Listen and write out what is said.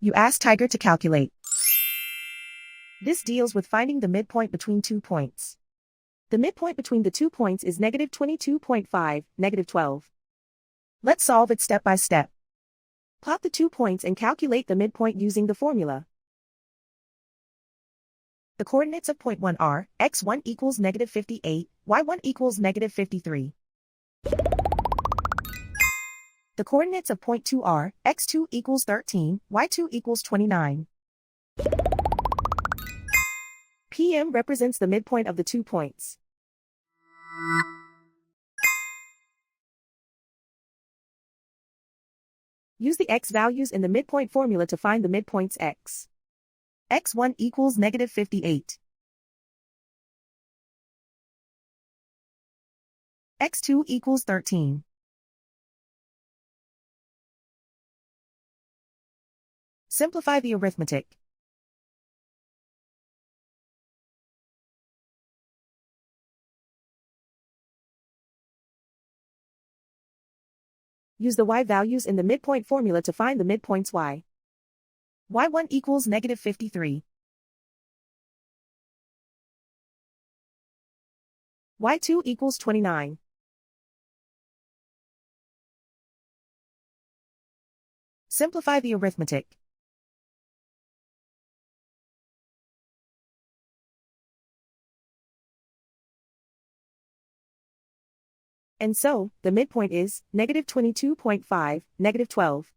You ask Tiger to calculate. This deals with finding the midpoint between 2 points. The midpoint between the 2 points is negative 22.5, negative 12. Let's solve it step by step. Plot the 2 points and calculate the midpoint using the formula. The coordinates of point 1 are, x1 equals negative 58, y1 equals negative 53. The coordinates of point 2 are, x2 equals 13, y2 equals 29. PM represents the midpoint of the 2 points. Use the x values in the midpoint formula to find the midpoints x. x1 equals negative 58. x2 equals 13. Simplify the arithmetic. Use the y values in the midpoint formula to find the midpoints y. y1 equals negative 53. y2 equals 29. Simplify the arithmetic. And so, the midpoint is negative 22.5, negative 12.